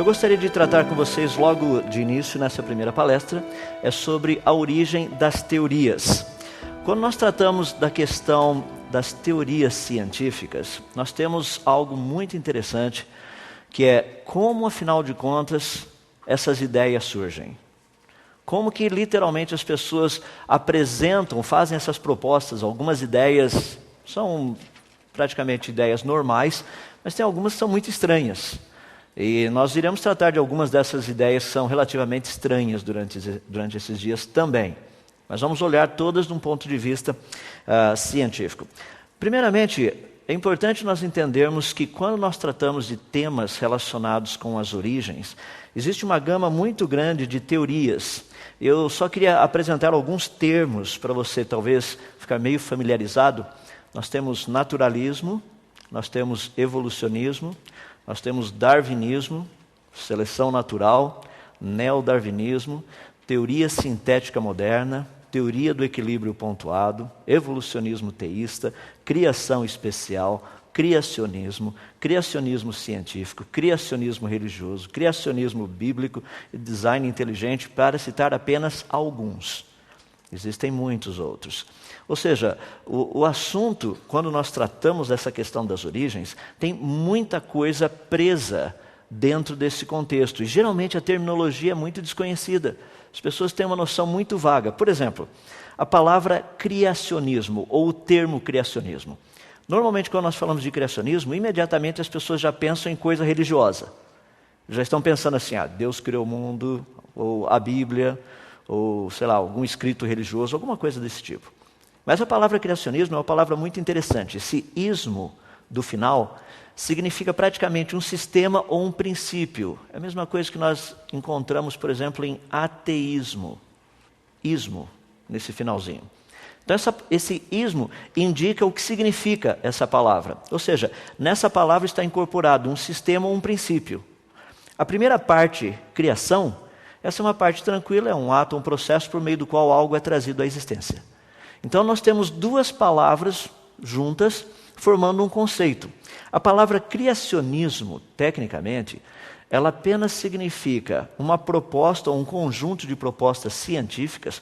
que eu gostaria de tratar com vocês logo de início nessa primeira palestra é sobre a origem das teorias. Quando nós tratamos da questão das teorias científicas, nós temos algo muito interessante, que é como, afinal de contas, essas ideias surgem. Como que literalmente as pessoas apresentam, fazem essas propostas. Algumas ideias são praticamente ideias normais, mas tem algumas que são muito estranhas. E nós iremos tratar de algumas dessas ideias que são relativamente estranhas durante esses dias também. Mas vamos olhar todas de um ponto de vista científico. Primeiramente, é importante nós entendermos que quando nós tratamos de temas relacionados com as origens, existe uma gama muito grande de teorias. Eu só queria apresentar alguns termos para você talvez ficar meio familiarizado. Nós temos naturalismo, nós temos evolucionismo, nós temos darwinismo, seleção natural, neodarwinismo, teoria sintética moderna, teoria do equilíbrio pontuado, evolucionismo teísta, criação especial, criacionismo, criacionismo científico, criacionismo religioso, criacionismo bíblico e design inteligente, para citar apenas alguns. Existem muitos outros. Ou seja, o assunto, quando nós tratamos dessa questão das origens, tem muita coisa presa dentro desse contexto. E geralmente a terminologia é muito desconhecida. As pessoas têm uma noção muito vaga. Por exemplo, a palavra criacionismo ou o termo criacionismo. Normalmente, quando nós falamos de criacionismo, imediatamente as pessoas já pensam em coisa religiosa. Já estão pensando assim, Deus criou o mundo, ou a Bíblia, ou, sei lá, algum escrito religioso, alguma coisa desse tipo. Mas a palavra criacionismo é uma palavra muito interessante. Esse ismo do final significa praticamente um sistema ou um princípio. É a mesma coisa que nós encontramos, por exemplo, em ateísmo. Ismo, nesse finalzinho. Então, esse ismo indica o que significa essa palavra. Ou seja, nessa palavra está incorporado um sistema ou um princípio. A primeira parte, criação, essa é uma parte tranquila, é um ato, um processo por meio do qual algo é trazido à existência. Então, nós temos duas palavras juntas, formando um conceito. A palavra criacionismo, tecnicamente, ela apenas significa uma proposta ou um conjunto de propostas científicas,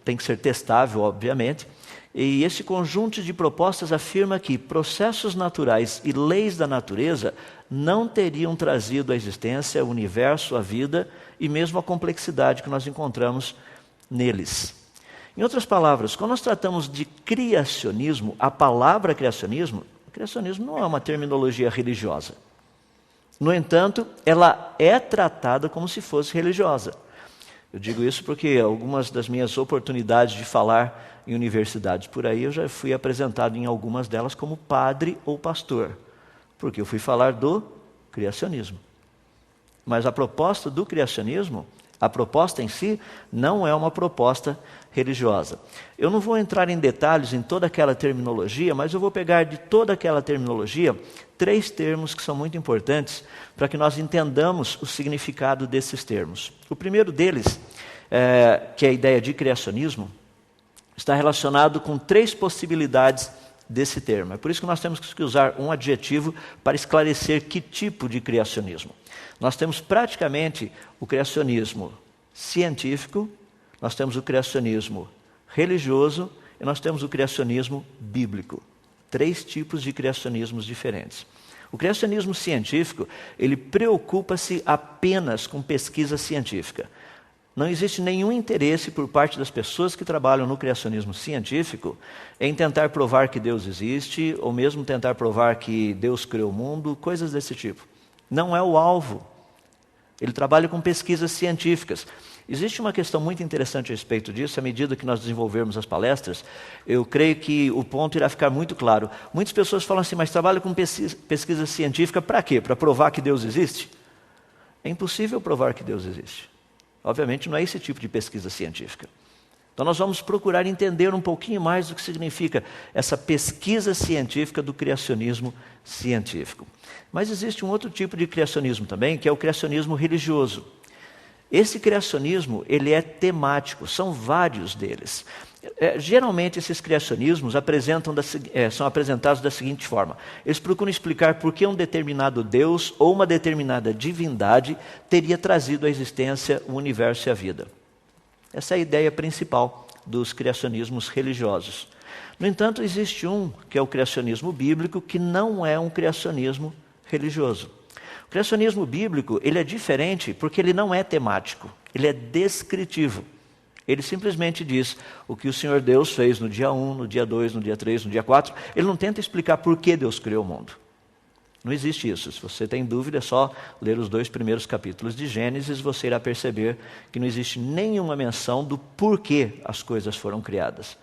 tem que ser testável, obviamente, e esse conjunto de propostas afirma que processos naturais e leis da natureza não teriam trazido à existência o universo, a vida e mesmo a complexidade que nós encontramos neles. Em outras palavras, quando nós tratamos de criacionismo, a palavra criacionismo não é uma terminologia religiosa. No entanto, ela é tratada como se fosse religiosa. Eu digo isso porque algumas das minhas oportunidades de falar em universidades por aí, eu já fui apresentado em algumas delas como padre ou pastor, porque eu fui falar do criacionismo. Mas a proposta do criacionismo, a proposta em si, não é uma proposta religiosa. Eu não vou entrar em detalhes em toda aquela terminologia, mas eu vou pegar de toda aquela terminologia 3 termos que são muito importantes para que nós entendamos o significado desses termos. O primeiro deles, que é a ideia de criacionismo, está relacionado com 3 possibilidades desse termo. É por isso que nós temos que usar um adjetivo para esclarecer que tipo de criacionismo. Nós temos praticamente o criacionismo científico, nós temos o criacionismo religioso e nós temos o criacionismo bíblico. 3 tipos de criacionismos diferentes. O criacionismo científico, ele preocupa-se apenas com pesquisa científica. Não existe nenhum interesse por parte das pessoas que trabalham no criacionismo científico em tentar provar que Deus existe, ou mesmo tentar provar que Deus criou o mundo, coisas desse tipo. Não é o alvo. Ele trabalha com pesquisas científicas. Existe uma questão muito interessante a respeito disso. À medida que nós desenvolvermos as palestras, eu creio que o ponto irá ficar muito claro. Muitas pessoas falam assim, mas trabalha com pesquisa científica para quê? Para provar que Deus existe? É impossível provar que Deus existe. Obviamente não é esse tipo de pesquisa científica. Então nós vamos procurar entender um pouquinho mais do que significa essa pesquisa científica do criacionismo científico. Mas existe um outro tipo de criacionismo também, que é o criacionismo religioso. Esse criacionismo, ele é temático, são vários deles. Geralmente esses criacionismos são apresentados da seguinte forma: eles procuram explicar por que um determinado Deus ou uma determinada divindade teria trazido à existência o universo e a vida. Essa é a ideia principal dos criacionismos religiosos. No entanto, existe um, que é o criacionismo bíblico, que não é um criacionismo religioso. O criacionismo bíblico, ele é diferente porque ele não é temático, ele é descritivo. Ele simplesmente diz o que o Senhor Deus fez no dia 1, no dia 2, no dia 3, no dia 4. Ele não tenta explicar por que Deus criou o mundo. Não existe isso. Se você tem dúvida, é só ler os 2 primeiros capítulos de Gênesis, você irá perceber que não existe nenhuma menção do porquê as coisas foram criadas.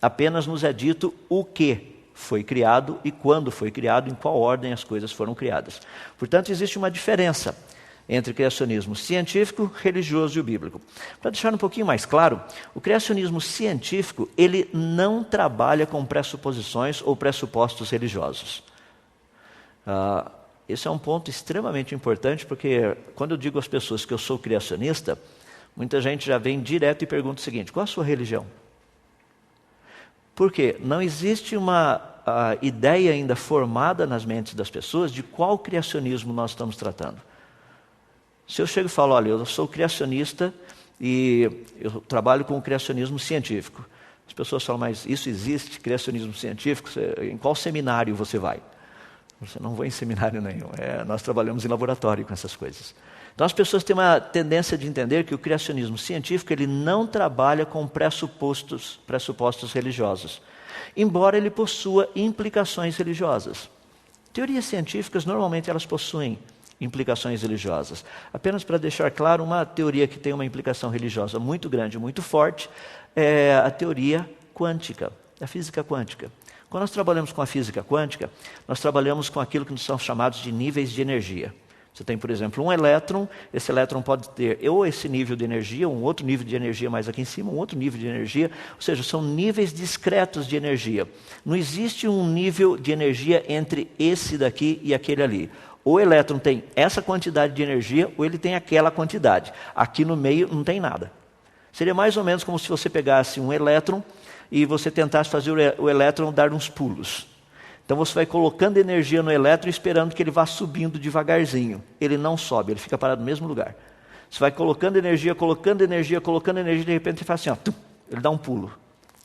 Apenas nos é dito o que foi criado e quando foi criado, em qual ordem as coisas foram criadas. Portanto, existe uma diferença entre o criacionismo científico, religioso e o bíblico. Para deixar um pouquinho mais claro, o criacionismo científico, ele não trabalha com pressuposições ou pressupostos religiosos. Esse é um ponto extremamente importante, porque quando eu digo às pessoas que eu sou criacionista, muita gente já vem direto e pergunta o seguinte: qual a sua religião? Por quê? Não existe uma ideia ainda formada nas mentes das pessoas de qual criacionismo nós estamos tratando. Se eu chego e falo, olha, eu sou criacionista e eu trabalho com o criacionismo científico. As pessoas falam, mas isso existe, criacionismo científico? Em qual seminário você vai? Você não vai em seminário nenhum. Nós trabalhamos em laboratório com essas coisas. Então as pessoas têm uma tendência de entender que o criacionismo científico ele não trabalha com pressupostos religiosos, embora ele possua implicações religiosas. Teorias científicas normalmente elas possuem implicações religiosas. Apenas para deixar claro, uma teoria que tem uma implicação religiosa muito grande, muito forte, é a teoria quântica, a física quântica. Quando nós trabalhamos com a física quântica, nós trabalhamos com aquilo que são chamados de níveis de energia. Você tem, por exemplo, um elétron, esse elétron pode ter ou esse nível de energia, um outro nível de energia mais aqui em cima, um outro nível de energia, ou seja, são níveis discretos de energia. Não existe um nível de energia entre esse daqui e aquele ali. Ou o elétron tem essa quantidade de energia, ou ele tem aquela quantidade. Aqui no meio não tem nada. Seria mais ou menos como se você pegasse um elétron e você tentasse fazer o elétron dar uns pulos. Então você vai colocando energia no elétron esperando que ele vá subindo devagarzinho. Ele não sobe, ele fica parado no mesmo lugar. Você vai colocando energia, de repente ele faz assim, ó, ele dá um pulo.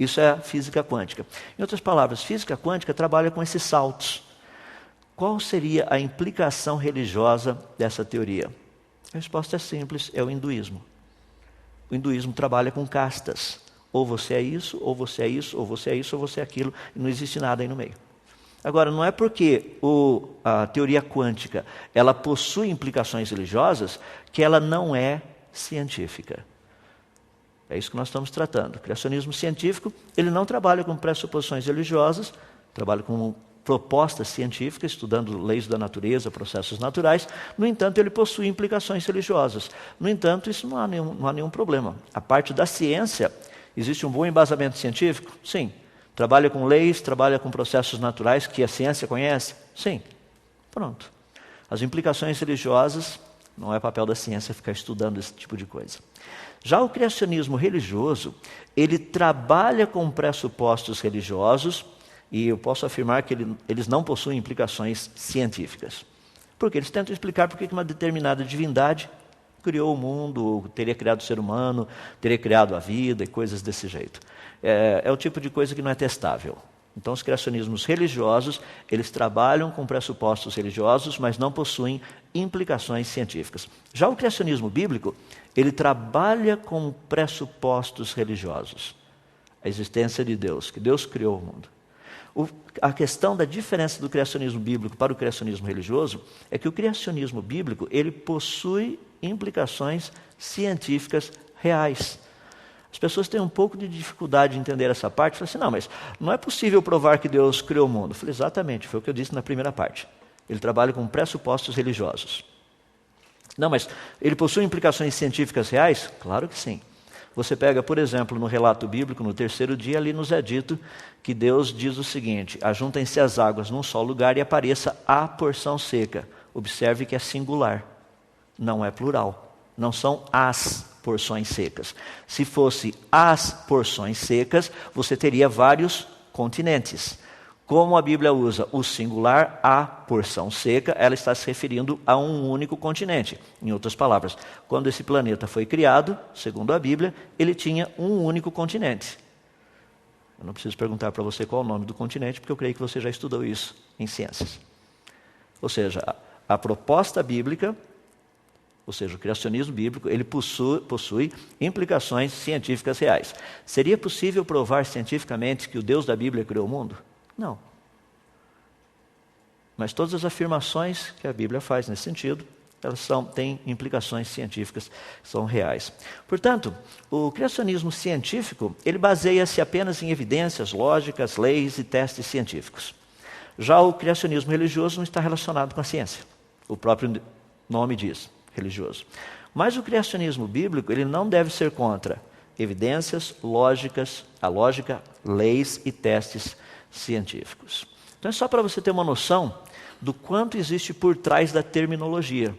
Isso é a física quântica. Em outras palavras, física quântica trabalha com esses saltos. Qual seria a implicação religiosa dessa teoria? A resposta é simples, é o hinduísmo. O hinduísmo trabalha com castas. Ou você é isso, ou você é isso, ou você é isso, ou você é aquilo, e não existe nada aí no meio. Agora, não é porque a teoria quântica ela possui implicações religiosas que ela não é científica. É isso que nós estamos tratando. O criacionismo científico, ele não trabalha com pressuposições religiosas, trabalha com propostas científicas, estudando leis da natureza, processos naturais. No entanto, ele possui implicações religiosas. No entanto, isso não há nenhum problema. A parte da ciência, existe um bom embasamento científico? Sim. Trabalha com leis, trabalha com processos naturais que a ciência conhece? Sim. Pronto. As implicações religiosas, não é papel da ciência ficar estudando esse tipo de coisa. Já o criacionismo religioso, ele trabalha com pressupostos religiosos e eu posso afirmar que eles não possuem implicações científicas. Porque eles tentam explicar por que uma determinada divindade criou o mundo, teria criado o ser humano, teria criado a vida e coisas desse jeito. É o tipo de coisa que não é testável. Então, os criacionismos religiosos, eles trabalham com pressupostos religiosos, mas não possuem implicações científicas. Já o criacionismo bíblico, ele trabalha com pressupostos religiosos. A existência de Deus, que Deus criou o mundo. A questão da diferença do criacionismo bíblico para o criacionismo religioso é que o criacionismo bíblico, ele possui implicações científicas reais. As pessoas têm um pouco de dificuldade de entender essa parte. Falam assim, não, mas não é possível provar que Deus criou o mundo. Eu falei, exatamente, foi o que eu disse na primeira parte. Ele trabalha com pressupostos religiosos. Não, mas ele possui implicações científicas reais? Claro que sim. Você pega, por exemplo, no relato bíblico, no 3º dia, ali nos é dito que Deus diz o seguinte, ajuntem-se as águas num só lugar e apareça a porção seca. Observe que é singular, não é plural. não são as porções secas. Se fosse as porções secas, você teria vários continentes. Como a Bíblia usa o singular, a porção seca, ela está se referindo a um único continente. Em outras palavras, quando esse planeta foi criado, segundo a Bíblia, ele tinha um único continente. Eu não preciso perguntar para você qual é o nome do continente, porque eu creio que você já estudou isso em ciências. Ou seja, a proposta bíblica, ou seja, o criacionismo bíblico, ele possui implicações científicas reais. Seria possível provar cientificamente que o Deus da Bíblia criou o mundo? Não. Mas todas as afirmações que a Bíblia faz nesse sentido, elas têm implicações científicas, são reais. Portanto, o criacionismo científico, ele baseia-se apenas em evidências lógicas, leis e testes científicos. Já o criacionismo religioso não está relacionado com a ciência. O próprio nome diz, religioso. Mas o criacionismo bíblico, ele não deve ser contra evidências lógicas, a lógica, leis e testes científicos. Então é só para você ter uma noção do quanto existe por trás da terminologia.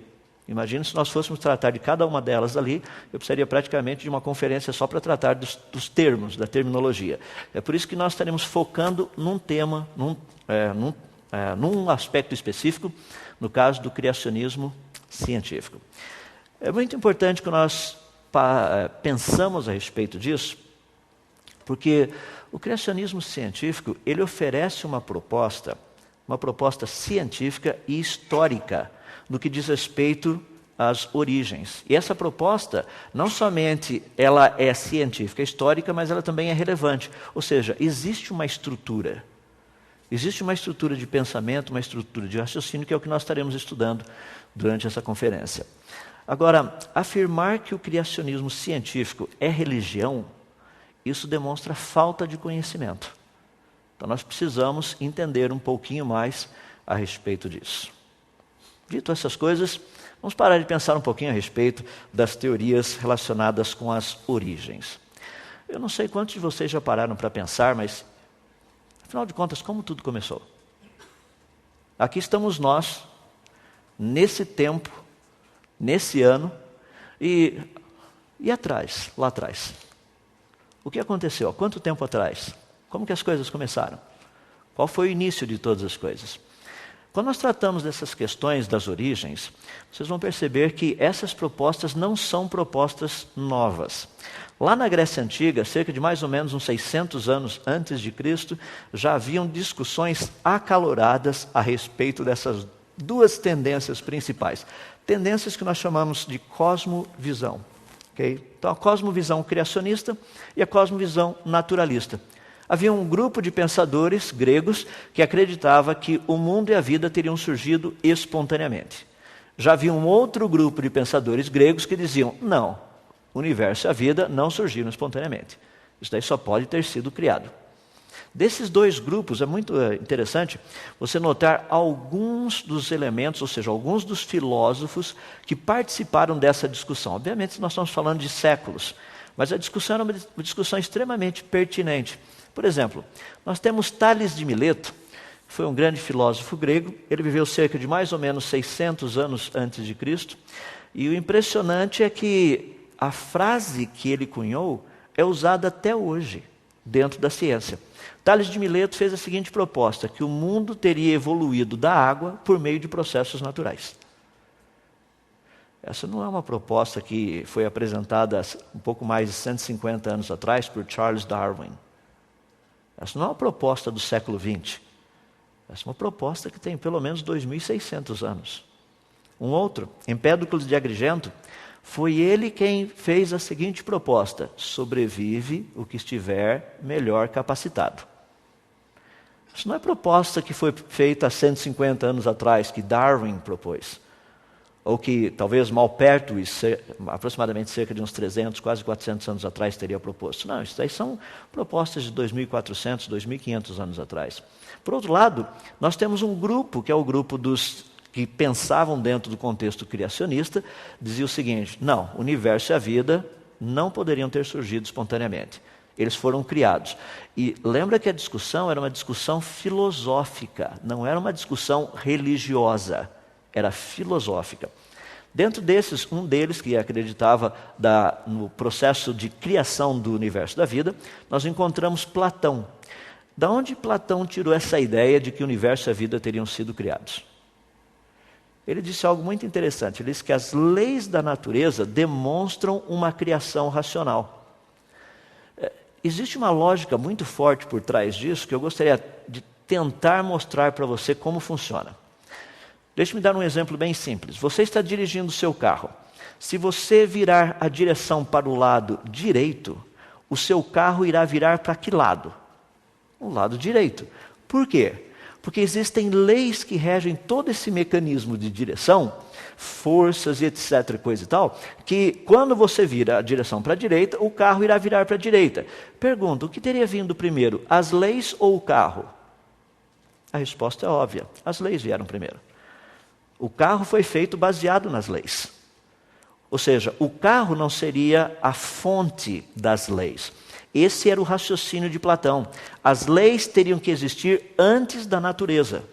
Imagina se nós fôssemos tratar de cada uma delas ali, eu precisaria praticamente de uma conferência só para tratar dos termos, da terminologia. É por isso que nós estaremos focando num tema, num aspecto específico, no caso do criacionismo científico. É muito importante que nós pensamos a respeito disso, porque o criacionismo científico, ele oferece uma proposta científica e histórica, no que diz respeito às origens. E essa proposta, não somente ela é científica, histórica, mas ela também é relevante. Ou seja, existe uma estrutura de pensamento, uma estrutura de raciocínio, que é o que nós estaremos estudando durante essa conferência. Agora, afirmar que o criacionismo científico é religião, isso demonstra falta de conhecimento. Então nós precisamos entender um pouquinho mais a respeito disso. Dito essas coisas, vamos parar de pensar um pouquinho a respeito das teorias relacionadas com as origens. Eu não sei quantos de vocês já pararam para pensar, mas, afinal de contas, como tudo começou? Aqui estamos nós, nesse tempo, nesse ano, e atrás, lá atrás. O que aconteceu? Há quanto tempo atrás? Como que as coisas começaram? Qual foi o início de todas as coisas? Quando nós tratamos dessas questões das origens, vocês vão perceber que essas propostas não são propostas novas. Lá na Grécia Antiga, cerca de mais ou menos uns 600 anos antes de Cristo, já haviam discussões acaloradas a respeito dessas duas tendências principais. Tendências que nós chamamos de cosmovisão. Okay? Então, a cosmovisão criacionista e a cosmovisão naturalista. Havia um grupo de pensadores gregos que acreditava que o mundo e a vida teriam surgido espontaneamente. Já havia um outro grupo de pensadores gregos que diziam, não, o universo e a vida não surgiram espontaneamente. Isso daí só pode ter sido criado. Desses dois grupos, é muito interessante você notar alguns dos elementos, ou seja, alguns dos filósofos que participaram dessa discussão. Obviamente, nós estamos falando de séculos, mas a discussão era uma discussão extremamente pertinente. Por exemplo, nós temos Tales de Mileto, que foi um grande filósofo grego, ele viveu cerca de mais ou menos 600 anos antes de Cristo, e o impressionante é que a frase que ele cunhou é usada até hoje dentro da ciência. Tales de Mileto fez a seguinte proposta, que o mundo teria evoluído da água por meio de processos naturais. Essa não é uma proposta que foi apresentada um pouco mais de 150 anos atrás por Charles Darwin. Essa não é uma proposta do século XX. Essa é uma proposta que tem pelo menos 2.600 anos. Um outro, Empédocles de Agrigento, foi ele quem fez a seguinte proposta: sobrevive o que estiver melhor capacitado. Isso não é proposta que foi feita há 150 anos atrás, que Darwin propôs. Ou que talvez Malpertuis, aproximadamente cerca de uns 300, quase 400 anos atrás, teria proposto. Não, isso daí são propostas de 2.400, 2.500 anos atrás. Por outro lado, nós temos um grupo, que é o grupo dos que pensavam dentro do contexto criacionista, dizia o seguinte, não, o universo e a vida não poderiam ter surgido espontaneamente. Eles foram criados. E lembra que a discussão era uma discussão filosófica, não era uma discussão religiosa. Era filosófica. Dentro desses, um deles, que acreditava no processo de criação do universo da vida, nós encontramos Platão. Da onde Platão tirou essa ideia de que o universo e a vida teriam sido criados? Ele disse algo muito interessante. Ele disse que as leis da natureza demonstram uma criação racional. Existe uma lógica muito forte por trás disso que eu gostaria de tentar mostrar para você como funciona. Deixe-me dar um exemplo bem simples. Você está dirigindo o seu carro. Se você virar a direção para o lado direito, o seu carro irá virar para que lado? O lado direito. Por quê? Porque existem leis que regem todo esse mecanismo de direção, forças e etc, coisa e tal, que quando você vira a direção para a direita, o carro irá virar para a direita. Pergunta, o que teria vindo primeiro, as leis ou o carro? A resposta é óbvia, as leis vieram primeiro. O carro foi feito baseado nas leis. Ou seja, o carro não seria a fonte das leis. Esse era o raciocínio de Platão. As leis teriam que existir antes da natureza.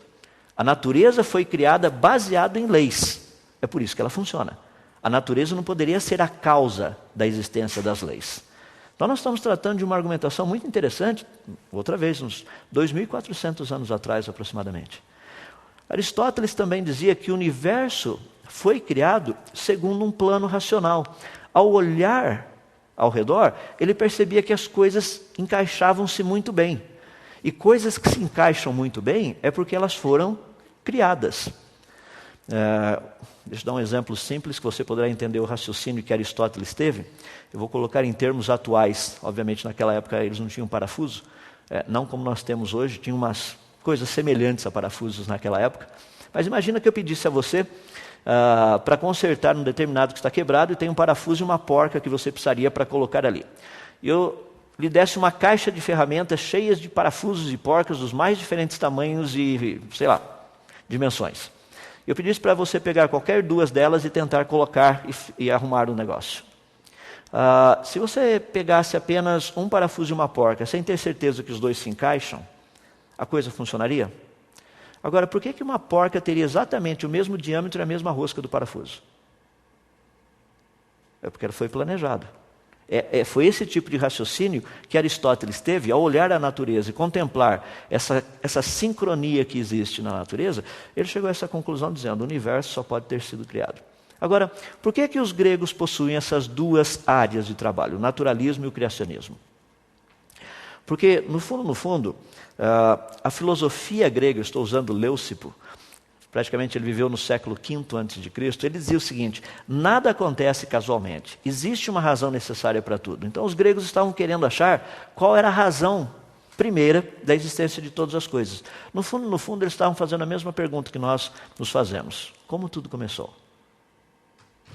A natureza foi criada baseada em leis. É por isso que ela funciona. A natureza não poderia ser a causa da existência das leis. Então nós estamos tratando de uma argumentação muito interessante, outra vez, uns 2.400 anos atrás aproximadamente. Aristóteles também dizia que o universo foi criado segundo um plano racional. Ao olhar ao redor, ele percebia que as coisas encaixavam-se muito bem. E coisas que se encaixam muito bem é porque elas foram criadas. Deixa eu dar um exemplo simples que você poderá entender o raciocínio que Aristóteles teve. Eu vou colocar em termos atuais. Obviamente, naquela época eles não tinham parafuso, não como nós temos hoje, tinham umas coisas semelhantes a parafusos naquela época. Mas imagina que eu pedisse a você para consertar um determinado que está quebrado e tem um parafuso e uma porca que você precisaria para colocar ali. E eu lhe desse uma caixa de ferramentas cheias de parafusos e porcas dos mais diferentes tamanhos e, sei lá, dimensões. Eu pedisse para você pegar qualquer duas delas e tentar colocar e arrumar o negócio. Se você pegasse apenas um parafuso e uma porca, sem ter certeza que os dois se encaixam, a coisa funcionaria? Agora, por que uma porca teria exatamente o mesmo diâmetro e a mesma rosca do parafuso? É porque ela foi planejado. Foi esse tipo de raciocínio que Aristóteles teve ao olhar a natureza e contemplar essa sincronia que existe na natureza. Ele chegou a essa conclusão dizendo, o universo só pode ter sido criado. Agora, por que os gregos possuem essas duas áreas de trabalho, o naturalismo e o criacionismo? Porque, no fundo, a filosofia grega, eu estou usando Leucipo, praticamente ele viveu no século V a.C., ele dizia o seguinte, nada acontece casualmente, existe uma razão necessária para tudo. Então os gregos estavam querendo achar qual era a razão primeira da existência de todas as coisas. No fundo, eles estavam fazendo a mesma pergunta que nós nos fazemos. Como tudo começou?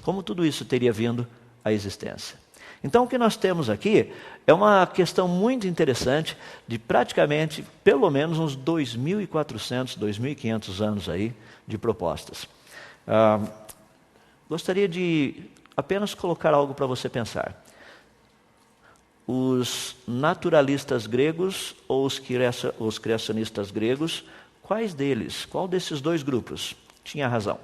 Como tudo isso teria vindo à existência? Então o que nós temos aqui é uma questão muito interessante de praticamente, pelo menos uns 2.400, 2.500 anos aí de propostas. Gostaria de apenas colocar algo para você pensar. Os naturalistas gregos ou os criacionistas gregos, qual desses dois grupos tinha razão?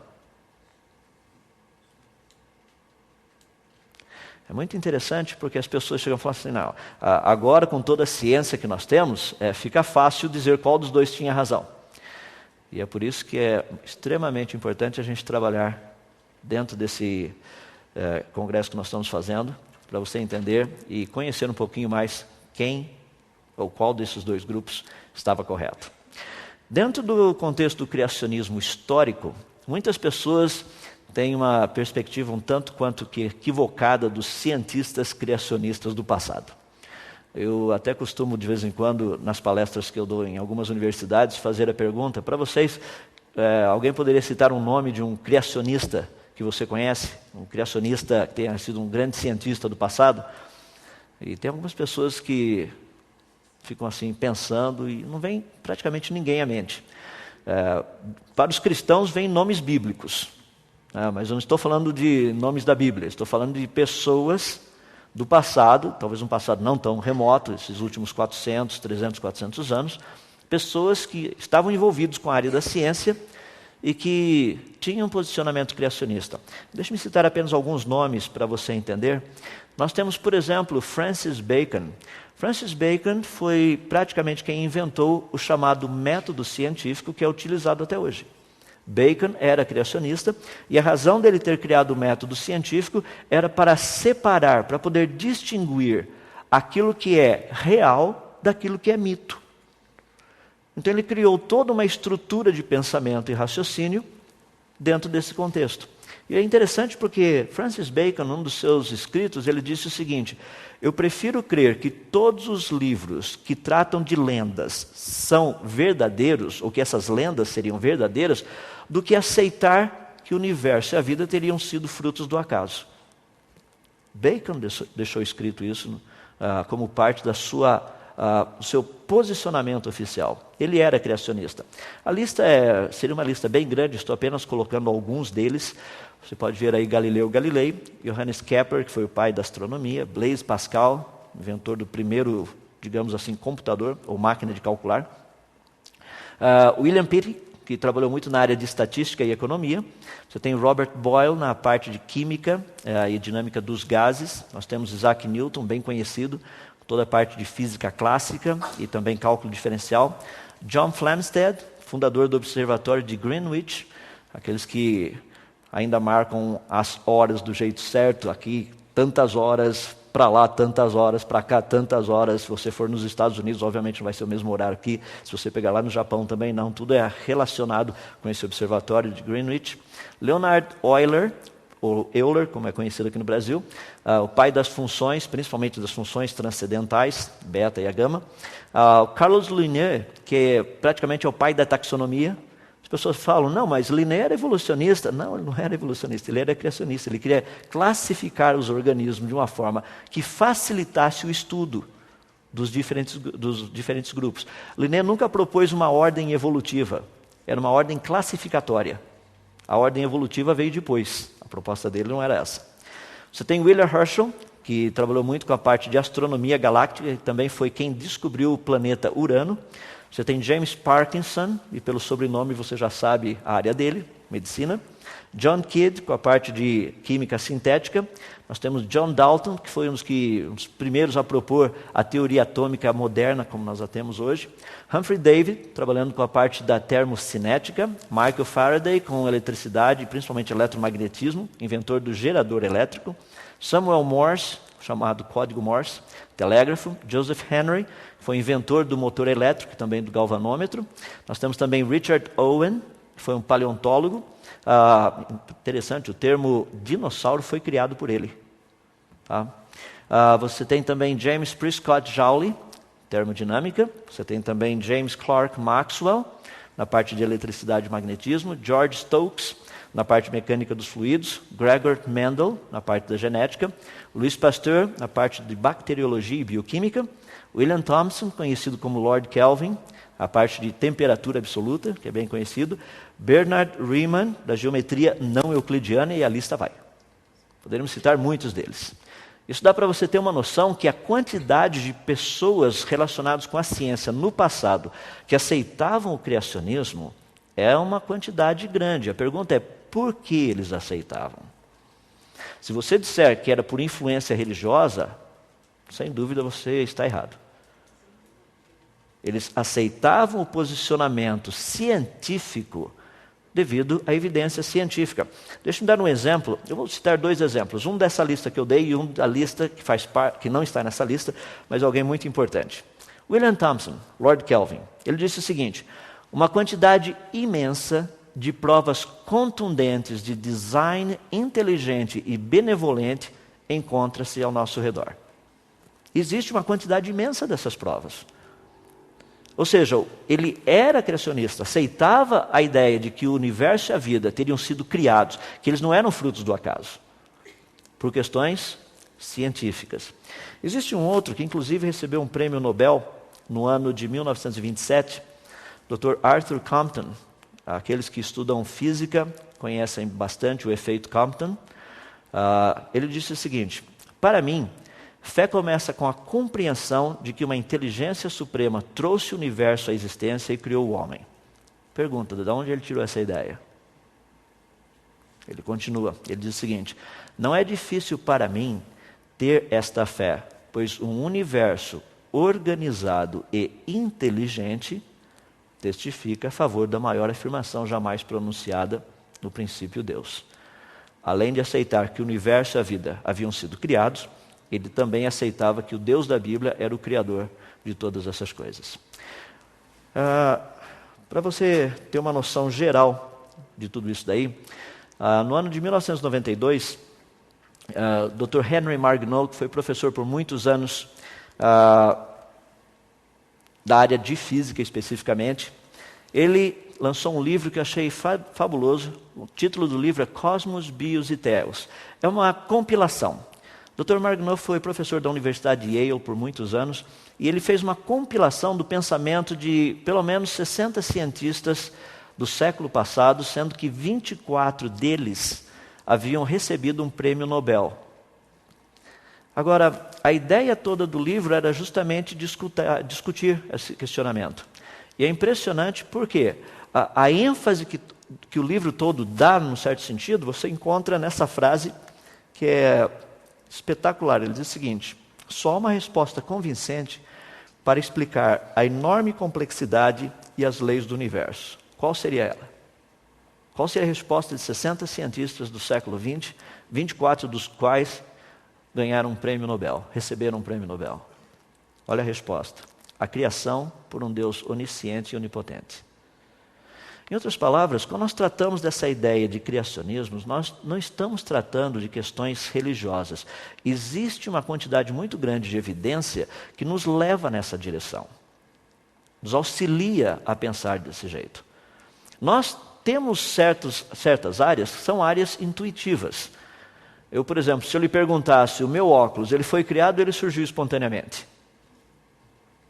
É muito interessante porque as pessoas chegam e falam assim, não, agora com toda a ciência que nós temos, fica fácil dizer qual dos dois tinha razão. E é por isso que é extremamente importante a gente trabalhar dentro desse congresso que nós estamos fazendo, para você entender e conhecer um pouquinho mais quem ou qual desses dois grupos estava correto. Dentro do contexto do criacionismo histórico, muitas pessoas tem uma perspectiva um tanto quanto que equivocada dos cientistas criacionistas do passado. Eu até costumo, de vez em quando, nas palestras que eu dou em algumas universidades, fazer a pergunta, para vocês, alguém poderia citar um nome de um criacionista que você conhece? Um criacionista que tenha sido um grande cientista do passado? E tem algumas pessoas que ficam assim pensando e não vem praticamente ninguém à mente. Para os cristãos, vêm nomes bíblicos. Mas eu não estou falando de nomes da Bíblia, estou falando de pessoas do passado, talvez um passado não tão remoto, esses últimos 400, 300, 400 anos, pessoas que estavam envolvidos com a área da ciência e que tinha um posicionamento criacionista. Deixe-me citar apenas alguns nomes para você entender. Nós temos, por exemplo, Francis Bacon. Francis Bacon foi praticamente quem inventou o chamado método científico que é utilizado até hoje. Bacon era criacionista e a razão dele ter criado o método científico era para separar, para poder distinguir aquilo que é real daquilo que é mito. Então ele criou toda uma estrutura de pensamento e raciocínio dentro desse contexto. E é interessante porque Francis Bacon, num dos seus escritos, ele disse o seguinte: eu prefiro crer que todos os livros que tratam de lendas são verdadeiros, ou que essas lendas seriam verdadeiras, do que aceitar que o universo e a vida teriam sido frutos do acaso. Bacon deixou escrito isso como parte do seu posicionamento oficial. Ele era criacionista. A lista seria uma lista bem grande, estou apenas colocando alguns deles. Você pode ver aí Galileu Galilei, Johannes Kepler, que foi o pai da astronomia, Blaise Pascal, inventor do primeiro, digamos assim, computador ou máquina de calcular, William Pitty, que trabalhou muito na área de estatística e economia. Você tem Robert Boyle na parte de química e dinâmica dos gases. Nós temos Isaac Newton, bem conhecido, toda a parte de física clássica e também cálculo diferencial. John Flamsteed, fundador do Observatório de Greenwich, aqueles que ainda marcam as horas do jeito certo, aqui tantas horas, para lá tantas horas, para cá tantas horas. Se você for nos Estados Unidos, obviamente não vai ser o mesmo horário aqui. Se você pegar lá no Japão também não, tudo é relacionado com esse Observatório de Greenwich. Leonhard Euler, ou Euler, como é conhecido aqui no Brasil, o pai das funções, principalmente das funções transcendentais, beta e a gama. Carlos Linné, que praticamente é o pai da taxonomia. As pessoas falam, não, mas Linné era evolucionista. Não, ele não era evolucionista, ele era criacionista. Ele queria classificar os organismos de uma forma que facilitasse o estudo dos diferentes grupos. Linné nunca propôs uma ordem evolutiva, era uma ordem classificatória. A ordem evolutiva veio depois, a proposta dele não era essa. Você tem William Herschel, que trabalhou muito com a parte de astronomia galáctica, e também foi quem descobriu o planeta Urano. Você tem James Parkinson, e pelo sobrenome você já sabe a área dele, medicina. John Kidd, com a parte de química sintética. Nós temos John Dalton, que foi um dos primeiros a propor a teoria atômica moderna, como nós a temos hoje. Humphrey Davy, trabalhando com a parte da termocinética. Michael Faraday, com eletricidade, principalmente eletromagnetismo, inventor do gerador elétrico. Samuel Morse, chamado código Morse, telégrafo. Joseph Henry, foi inventor do motor elétrico, também do galvanômetro. Nós temos também Richard Owen, que foi um paleontólogo. Interessante, o termo dinossauro foi criado por ele. Tá? Você tem também James Prescott Joule, termodinâmica. Você tem também James Clerk Maxwell, na parte de eletricidade e magnetismo. George Stokes, na parte mecânica dos fluidos. Gregor Mendel, na parte da genética. Louis Pasteur, na parte de bacteriologia e bioquímica. William Thomson, conhecido como Lord Kelvin, a parte de temperatura absoluta, que é bem conhecido. Bernard Riemann, da geometria não euclidiana, e a lista vai. Poderíamos citar muitos deles. Isso dá para você ter uma noção que a quantidade de pessoas relacionadas com a ciência no passado que aceitavam o criacionismo é uma quantidade grande. A pergunta é, por que eles aceitavam? Se você disser que era por influência religiosa, sem dúvida você está errado. Eles aceitavam o posicionamento científico devido à evidência científica. Deixa-me dar um exemplo. Eu vou citar dois exemplos. Um dessa lista que eu dei e um da lista que não está nessa lista, mas alguém muito importante. William Thomson, Lord Kelvin, ele disse o seguinte: uma quantidade imensa de provas contundentes de design inteligente e benevolente encontra-se ao nosso redor. Existe uma quantidade imensa dessas provas. Ou seja, ele era criacionista, aceitava a ideia de que o universo e a vida teriam sido criados, que eles não eram frutos do acaso, por questões científicas. Existe um outro que inclusive recebeu um prêmio Nobel no ano de 1927, Dr. Arthur Compton. Aqueles que estudam física conhecem bastante o efeito Compton. Ele disse o seguinte: para mim, fé começa com a compreensão de que uma inteligência suprema trouxe o universo à existência e criou o homem. Pergunta, de onde ele tirou essa ideia? Ele continua, ele diz o seguinte: não é difícil para mim ter esta fé, pois um universo organizado e inteligente testifica a favor da maior afirmação jamais pronunciada no princípio Deus. Além de aceitar que o universo e a vida haviam sido criados, ele também aceitava que o Deus da Bíblia era o criador de todas essas coisas. Para você ter uma noção geral de tudo isso daí, no ano de 1992, Dr. Henry Margnow, que foi professor por muitos anos da área de física especificamente, ele lançou um livro que eu achei fabuloso. O título do livro é Cosmos, Bios e Theos. É uma compilação. Dr. Margnow foi professor da Universidade de Yale por muitos anos e ele fez uma compilação do pensamento de pelo menos 60 cientistas do século passado, sendo que 24 deles haviam recebido um prêmio Nobel. Agora, a ideia toda do livro era justamente discutir esse questionamento. E é impressionante porque a ênfase que o livro todo dá, num certo sentido, você encontra nessa frase que é espetacular. Ele diz o seguinte: só uma resposta convincente para explicar a enorme complexidade e as leis do universo. Qual seria ela? Qual seria a resposta de 60 cientistas do século XX, 24 dos quais ganharam um prêmio Nobel, receberam um prêmio Nobel? Olha a resposta: a criação por um Deus onisciente e onipotente. Em outras palavras, quando nós tratamos dessa ideia de criacionismo, nós não estamos tratando de questões religiosas. Existe uma quantidade muito grande de evidência que nos leva nessa direção, nos auxilia a pensar desse jeito. Nós temos certas áreas que são áreas intuitivas. Eu, por exemplo, se eu lhe perguntasse, o meu óculos, ele foi criado ou ele surgiu espontaneamente?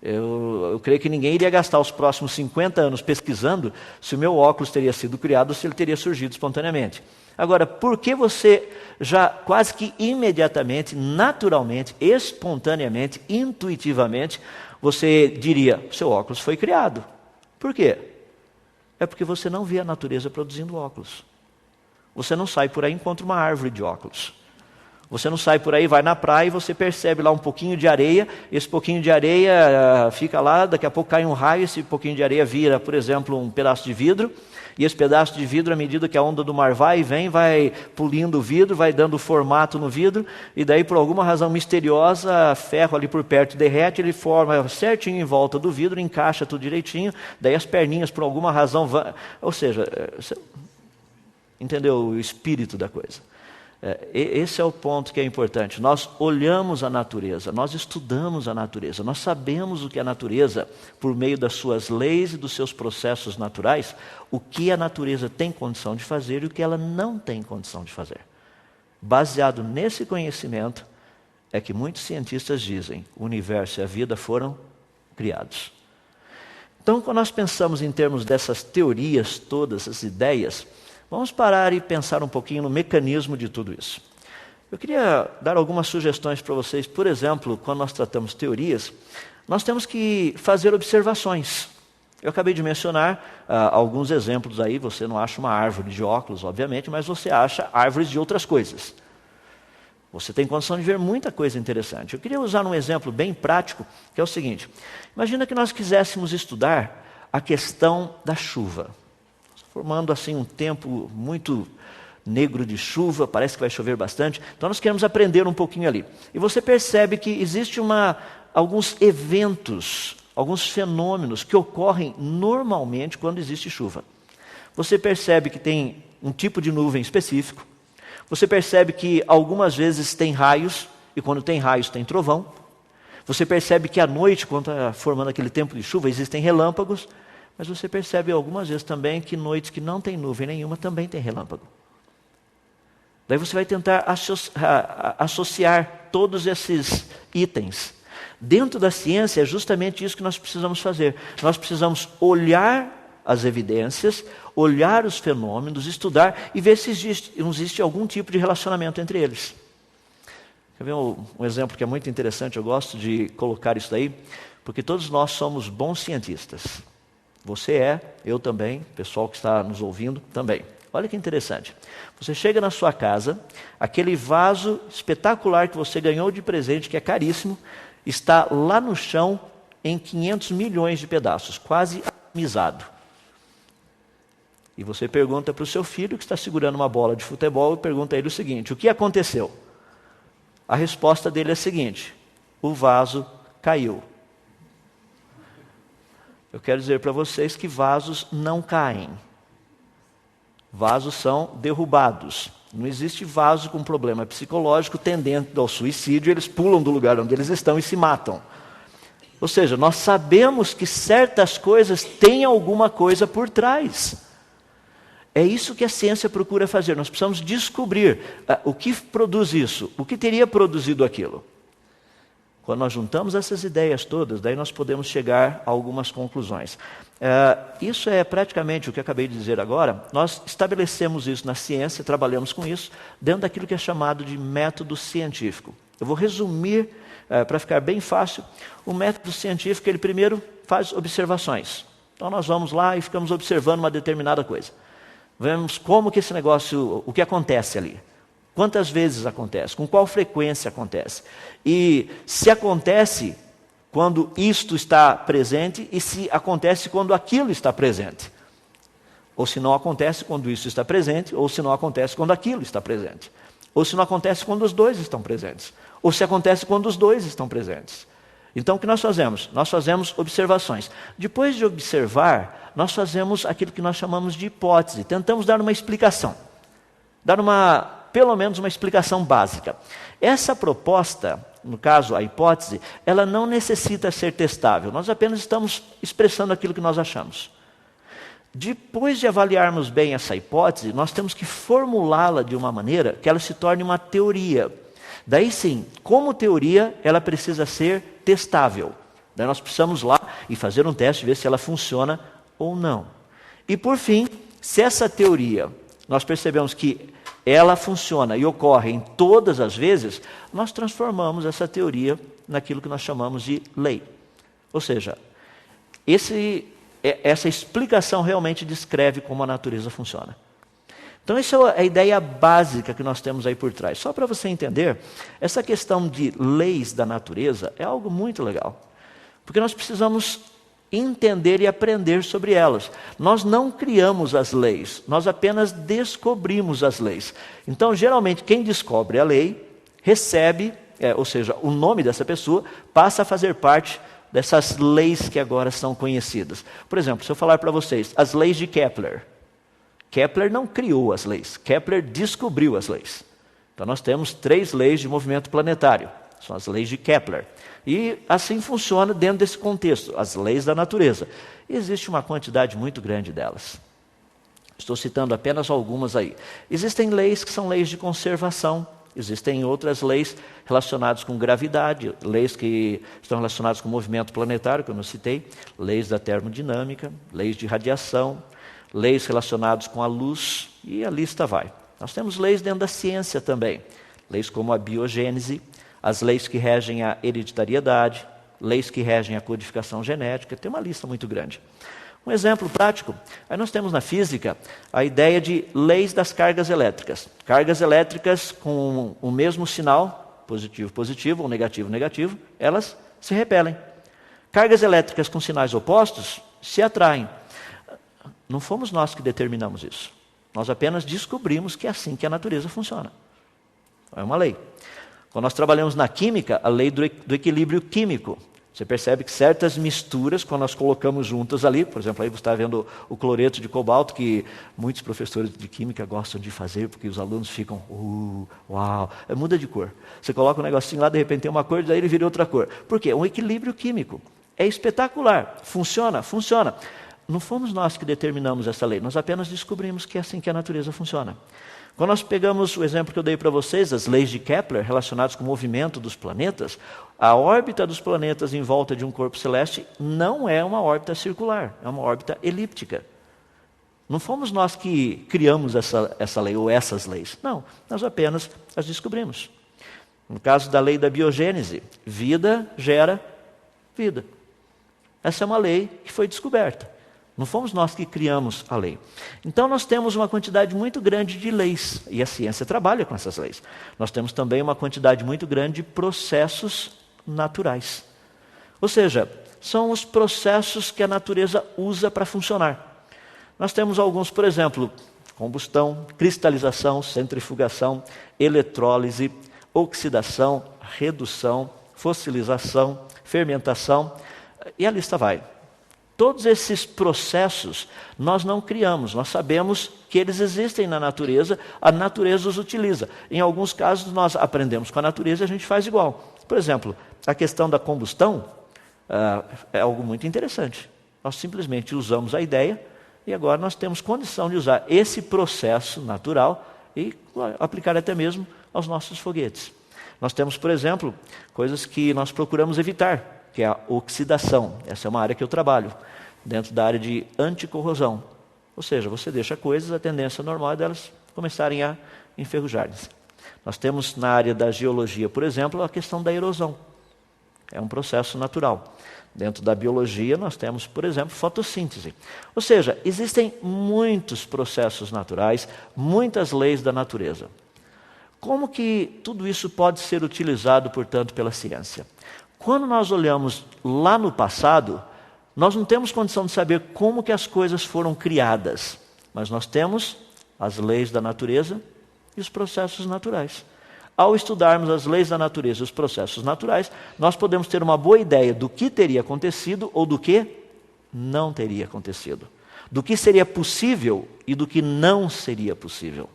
Eu creio que ninguém iria gastar os próximos 50 anos pesquisando se o meu óculos teria sido criado ou se ele teria surgido espontaneamente. Agora, por que você já quase que imediatamente, naturalmente, espontaneamente, intuitivamente, você diria, seu óculos foi criado? Por quê? É porque você não vê a natureza produzindo óculos. Você não sai por aí e encontra uma árvore de óculos. Você não sai por aí, vai na praia e você percebe lá um pouquinho de areia, esse pouquinho de areia fica lá, daqui a pouco cai um raio, esse pouquinho de areia vira, por exemplo, um pedaço de vidro, e esse pedaço de vidro, à medida que a onda do mar vai e vem, vai pulindo o vidro, vai dando formato no vidro, e daí por alguma razão misteriosa, ferro ali por perto derrete, ele forma certinho em volta do vidro, encaixa tudo direitinho, daí as perninhas por alguma razão vão... Ou seja, você entendeu o espírito da coisa? Esse é o ponto que é importante. Nós olhamos a natureza, nós estudamos a natureza, nós sabemos o que a natureza, por meio das suas leis e dos seus processos naturais, o que a natureza tem condição de fazer e o que ela não tem condição de fazer. Baseado nesse conhecimento, é que muitos cientistas dizem, o universo e a vida foram criados. Então, quando nós pensamos em termos dessas teorias todas, essas ideias, vamos parar e pensar um pouquinho no mecanismo de tudo isso. Eu queria dar algumas sugestões para vocês. Por exemplo, quando nós tratamos teorias, nós temos que fazer observações. Eu acabei de mencionar alguns exemplos aí. Você não acha uma árvore de óculos, obviamente, mas você acha árvores de outras coisas. Você tem condição de ver muita coisa interessante. Eu queria usar um exemplo bem prático, que é o seguinte. Imagina que nós quiséssemos estudar a questão da chuva. Formando assim um tempo muito negro de chuva, parece que vai chover bastante. Então nós queremos aprender um pouquinho ali. E você percebe que existe alguns eventos, alguns fenômenos que ocorrem normalmente quando existe chuva. Você percebe que tem um tipo de nuvem específico. Você percebe que algumas vezes tem raios, e quando tem raios tem trovão. Você percebe que à noite, quando está formando aquele tempo de chuva, existem relâmpagos. Mas você percebe algumas vezes também que noites que não tem nuvem nenhuma também tem relâmpago. Daí você vai tentar associar todos esses itens. Dentro da ciência é justamente isso que nós precisamos fazer. Nós precisamos olhar as evidências, olhar os fenômenos, estudar e ver se existe algum tipo de relacionamento entre eles. Quer ver um exemplo que é muito interessante? Eu gosto de colocar isso daí, porque todos nós somos bons cientistas. Você é, eu também, o pessoal que está nos ouvindo também. Olha que interessante. Você chega na sua casa, aquele vaso espetacular que você ganhou de presente, que é caríssimo, está lá no chão em 500 milhões de pedaços, quase atomizado. E você pergunta para o seu filho, que está segurando uma bola de futebol, e pergunta a ele o seguinte: o que aconteceu? A resposta dele é a seguinte: o vaso caiu. Eu quero dizer para vocês que vasos não caem. Vasos são derrubados. Não existe vaso com problema psicológico tendente ao suicídio, eles pulam do lugar onde eles estão e se matam. Ou seja, nós sabemos que certas coisas têm alguma coisa por trás. É isso que a ciência procura fazer. Nós precisamos descobrir o que produz isso, o que teria produzido aquilo. Quando nós juntamos essas ideias todas, daí nós podemos chegar a algumas conclusões. Isso é praticamente o que eu acabei de dizer agora. Nós estabelecemos isso na ciência, trabalhamos com isso, dentro daquilo que é chamado de método científico. Eu vou resumir, para ficar bem fácil. O método científico, ele primeiro faz observações. Então nós vamos lá e ficamos observando uma determinada coisa. Vemos como que esse negócio, o que acontece ali. Quantas vezes acontece? Com qual frequência acontece? E se acontece quando isto está presente e se acontece quando aquilo está presente. Ou se não acontece quando isso está presente, ou se não acontece quando aquilo está presente. Ou se não acontece quando os dois estão presentes. Ou se acontece quando os dois estão presentes. Então o que nós fazemos? Nós fazemos observações. Depois de observar, nós fazemos aquilo que nós chamamos de hipótese. Tentamos dar uma explicação. Pelo menos uma explicação básica. Essa proposta, no caso a hipótese, ela não necessita ser testável. Nós apenas estamos expressando aquilo que nós achamos. Depois de avaliarmos bem essa hipótese, nós temos que formulá-la de uma maneira que ela se torne uma teoria. Daí sim, como teoria, ela precisa ser testável. Daí nós precisamos lá e fazer um teste, ver se ela funciona ou não. E por fim, se essa teoria, nós percebemos que ela funciona e ocorre em todas as vezes, nós transformamos essa teoria naquilo que nós chamamos de lei. Ou seja, essa explicação realmente descreve como a natureza funciona. Então essa é a ideia básica que nós temos aí por trás. Só para você entender, essa questão de leis da natureza é algo muito legal. Porque nós precisamos entender e aprender sobre elas. Nós não criamos as leis, nós apenas descobrimos as leis. Então, geralmente, quem descobre a lei, recebe, ou seja, o nome dessa pessoa passa a fazer parte dessas leis que agora são conhecidas. Por exemplo, se eu falar para vocês, as leis de Kepler. Kepler não criou as leis, Kepler descobriu as leis. Então, nós temos 3 leis de movimento planetário. São as leis de Kepler. E assim funciona dentro desse contexto, as leis da natureza. E existe uma quantidade muito grande delas. Estou citando apenas algumas aí. Existem leis que são leis de conservação. Existem outras leis relacionadas com gravidade, leis que estão relacionadas com o movimento planetário, como eu citei, leis da termodinâmica, leis de radiação, leis relacionadas com a luz, e a lista vai. Nós temos leis dentro da ciência também, leis como a biogênese, as leis que regem a hereditariedade, leis que regem a codificação genética, tem uma lista muito grande. Um exemplo prático, aí nós temos na física a ideia de leis das cargas elétricas. Cargas elétricas com o mesmo sinal, positivo, positivo ou negativo, negativo, elas se repelem. Cargas elétricas com sinais opostos se atraem. Não fomos nós que determinamos isso. Nós apenas descobrimos que é assim que a natureza funciona. É uma lei. Quando nós trabalhamos na química, a lei do equilíbrio químico. Você percebe que certas misturas, quando nós colocamos juntas ali, por exemplo, aí você está vendo o cloreto de cobalto, que muitos professores de química gostam de fazer, porque os alunos ficam, uau, muda de cor. Você coloca um negocinho lá, de repente tem uma cor, daí ele vira outra cor. Por quê? Um equilíbrio químico. É espetacular. Funciona? Funciona. Não fomos nós que determinamos essa lei, nós apenas descobrimos que é assim que a natureza funciona. Quando nós pegamos o exemplo que eu dei para vocês, as leis de Kepler relacionadas com o movimento dos planetas, a órbita dos planetas em volta de um corpo celeste não é uma órbita circular, é uma órbita elíptica. Não fomos nós que criamos essa lei ou essas leis. Não, nós apenas as descobrimos. No caso da lei da biogênese, vida gera vida. Essa é uma lei que foi descoberta. Não fomos nós que criamos a lei. Então nós temos uma quantidade muito grande de leis, e a ciência trabalha com essas leis. Nós temos também uma quantidade muito grande de processos naturais. Ou seja, são os processos que a natureza usa para funcionar. Nós temos alguns, por exemplo, combustão, cristalização, centrifugação, eletrólise, oxidação, redução, fossilização, fermentação, e a lista vai. Todos esses processos nós não criamos, nós sabemos que eles existem na natureza, a natureza os utiliza. Em alguns casos nós aprendemos com a natureza e a gente faz igual. Por exemplo, a questão da combustão é algo muito interessante. Nós simplesmente usamos a ideia e agora nós temos condição de usar esse processo natural e aplicar até mesmo aos nossos foguetes. Nós temos, por exemplo, coisas que nós procuramos evitar, que é a oxidação. Essa é uma área que eu trabalho, dentro da área de anticorrosão. Ou seja, você deixa coisas, a tendência normal é delas começarem a enferrujar-se. Nós temos na área da geologia, por exemplo, a questão da erosão. É um processo natural. Dentro da biologia, nós temos, por exemplo, fotossíntese. Ou seja, existem muitos processos naturais, muitas leis da natureza. Como que tudo isso pode ser utilizado, portanto, pela ciência? Quando nós olhamos lá no passado, nós não temos condição de saber como que as coisas foram criadas, mas nós temos as leis da natureza e os processos naturais. Ao estudarmos as leis da natureza e os processos naturais, nós podemos ter uma boa ideia do que teria acontecido ou do que não teria acontecido, do que seria possível e do que não seria possível.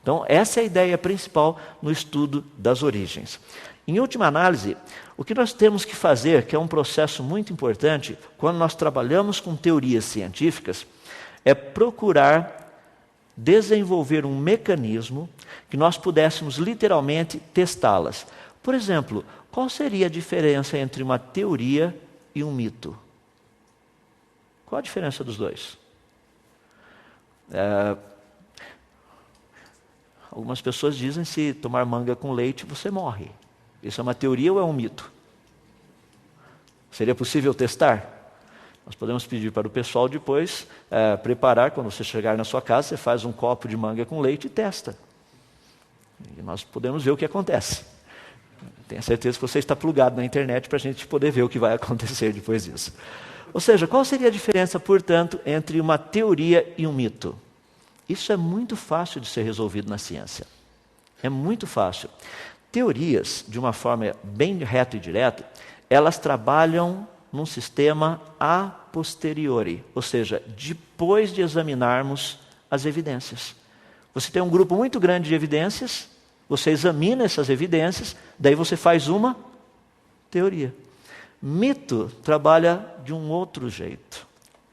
Então, essa é a ideia principal no estudo das origens. Em última análise, o que nós temos que fazer, que é um processo muito importante, quando nós trabalhamos com teorias científicas, é procurar desenvolver um mecanismo que nós pudéssemos literalmente testá-las. Por exemplo, qual seria a diferença entre uma teoria e um mito? Qual a diferença dos dois? Algumas pessoas dizem que se tomar manga com leite você morre. Isso é uma teoria ou é um mito? Seria possível testar? Nós podemos pedir para o pessoal depois preparar, quando você chegar na sua casa, você faz um copo de manga com leite e testa. E nós podemos ver o que acontece. Tenho certeza que você está plugado na internet para a gente poder ver o que vai acontecer depois disso. Ou seja, qual seria a diferença, portanto, entre uma teoria e um mito? Isso é muito fácil de ser resolvido na ciência. É muito fácil. Teorias, de uma forma bem reta e direta, elas trabalham num sistema a posteriori, ou seja, depois de examinarmos as evidências. Você tem um grupo muito grande de evidências, você examina essas evidências, daí você faz uma teoria. Mito trabalha de um outro jeito.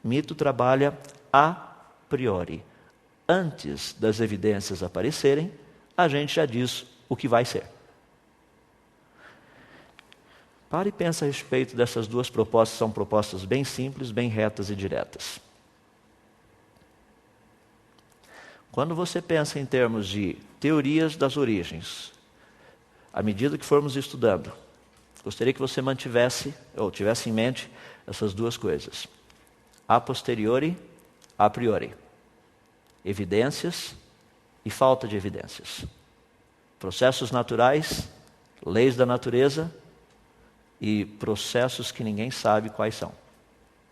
Mito trabalha a priori. Antes das evidências aparecerem, a gente já diz o que vai ser. Pare e pense a respeito dessas duas propostas, são propostas bem simples, bem retas e diretas. Quando você pensa em termos de teorias das origens, à medida que formos estudando, gostaria que você mantivesse, ou tivesse em mente, essas duas coisas. A posteriori, a priori. Evidências e falta de evidências. Processos naturais, leis da natureza e processos que ninguém sabe quais são.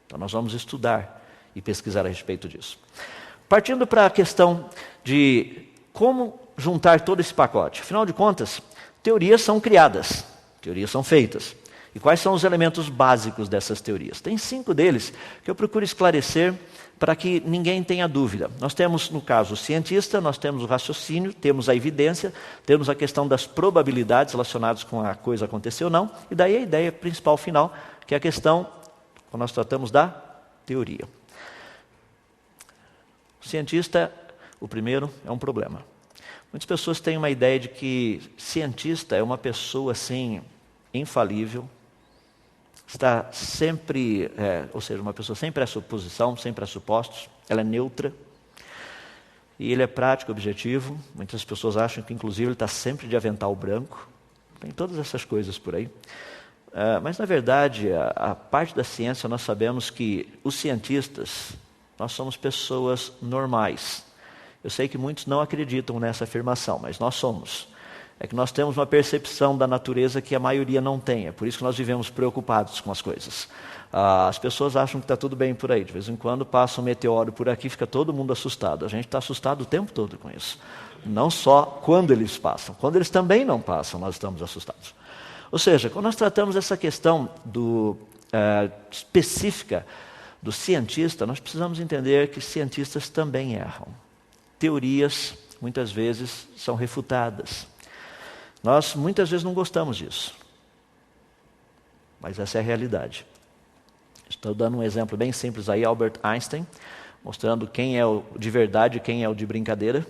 Então nós vamos estudar e pesquisar a respeito disso. Partindo para a questão de como juntar todo esse pacote. Afinal de contas, teorias são criadas, teorias são feitas. E quais são os elementos básicos dessas teorias? Tem 5 deles que eu procuro esclarecer para que ninguém tenha dúvida. Nós temos, no caso, o cientista, nós temos o raciocínio, temos a evidência, temos a questão das probabilidades relacionadas com a coisa acontecer ou não, e daí a ideia principal final, que é a questão, quando nós tratamos da teoria. O cientista, o primeiro, é um problema. Muitas pessoas têm uma ideia de que cientista é uma pessoa, assim, infalível, está sempre, ou seja, uma pessoa sem pressuposição, sem pressupostos, ela é neutra, e ele é prático, objetivo. Muitas pessoas acham que, inclusive, ele está sempre de avental branco, tem todas essas coisas por aí. Mas, na verdade, a parte da ciência, nós sabemos que os cientistas, Nós somos pessoas normais. Eu sei que muitos não acreditam nessa afirmação, mas nós somos. É que nós temos uma percepção da natureza que a maioria não tem. É por isso que nós vivemos preocupados com as coisas. As pessoas acham que está tudo bem por aí. De vez em quando passa um meteoro por aqui, fica todo mundo assustado. A gente está assustado o tempo todo com isso. Não só quando eles passam. Quando eles também não passam, nós estamos assustados. Ou seja, quando nós tratamos essa questão específica do cientista, nós precisamos entender que cientistas também erram. Teorias, muitas vezes, são refutadas. Nós, muitas vezes, não gostamos disso. Mas essa é a realidade. Estou dando um exemplo bem simples aí, Albert Einstein, mostrando quem é o de verdade e quem é o de brincadeira.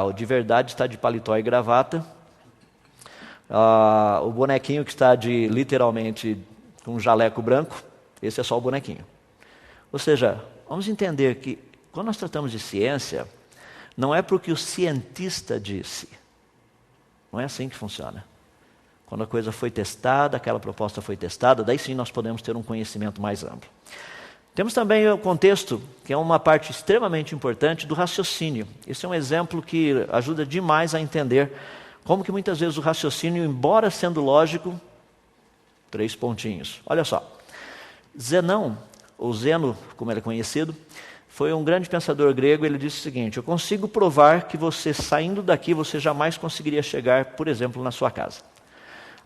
O de verdade está de paletó e gravata. O bonequinho que está literalmente com um jaleco branco, esse é só o bonequinho. Ou seja, vamos entender que quando nós tratamos de ciência, não é porque o cientista disse. Não é assim que funciona. Quando a coisa foi testada, aquela proposta foi testada, daí sim nós podemos ter um conhecimento mais amplo. Temos também o contexto, que é uma parte extremamente importante do raciocínio. Esse é um exemplo que ajuda demais a entender como que muitas vezes o raciocínio, embora sendo lógico, 3 pontinhos. Olha só, Zenão, ou Zeno, como ele é conhecido, foi um grande pensador grego. Ele disse o seguinte: eu consigo provar que você, saindo daqui, você jamais conseguiria chegar, por exemplo, na sua casa.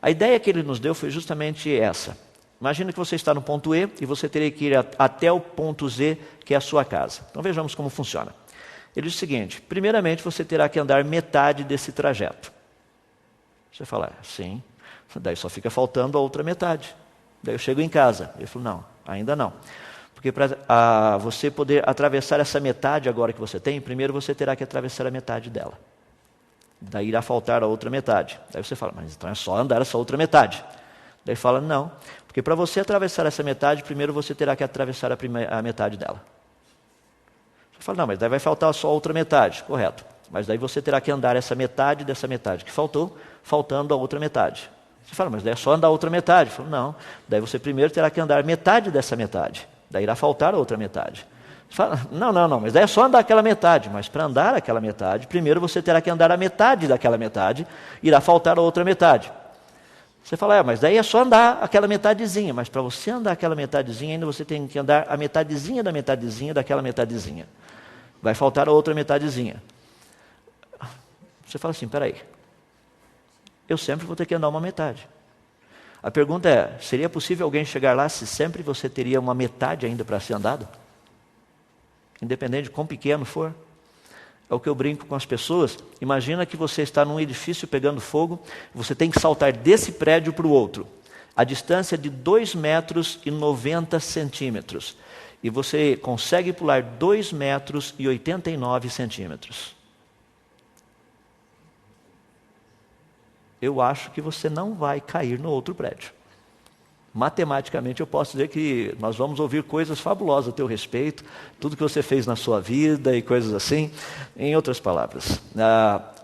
A ideia que ele nos deu foi justamente essa. Imagina que você está no ponto E e você teria que ir até o ponto Z, que é a sua casa. Então vejamos como funciona. Ele diz o seguinte: primeiramente você terá que andar metade desse trajeto. Você fala, sim, daí só fica faltando a outra metade. Daí eu chego em casa. Ele falou, não, ainda não. Porque para você poder atravessar essa metade agora que você tem, primeiro você terá que atravessar a metade dela. Daí irá faltar a outra metade. Daí você fala, mas então é só andar essa outra metade. Daí fala, não, porque para você atravessar essa metade, primeiro você terá que atravessar a metade dela. Você fala, não, mas daí vai faltar só a outra metade. Correto. Mas daí você terá que andar essa metade dessa metade que faltou, faltando a outra metade. Você fala, mas daí é só andar a outra metade. Falo, não, daí você primeiro terá que andar metade dessa metade. Daí irá faltar a outra metade. Você fala, não, mas daí é só andar aquela metade. Mas para andar aquela metade, primeiro você terá que andar a metade daquela metade, irá faltar a outra metade. Você fala, mas daí é só andar aquela metadezinha. Mas para você andar aquela metadezinha, ainda você tem que andar a metadezinha da metadezinha daquela metadezinha. Vai faltar a outra metadezinha. Você fala assim, peraí, eu sempre vou ter que andar uma metade. A pergunta é, seria possível alguém chegar lá se sempre você teria uma metade ainda para ser andado? Independente de quão pequeno for. É o que eu brinco com as pessoas. Imagina que você está num edifício pegando fogo, você tem que saltar desse prédio para o outro. A distância é de 2,90 metros. E você consegue pular 2,89 metros. Eu acho que você não vai cair no outro prédio. Matematicamente eu posso dizer que nós vamos ouvir coisas fabulosas a teu respeito, tudo que você fez na sua vida e coisas assim. Em outras palavras,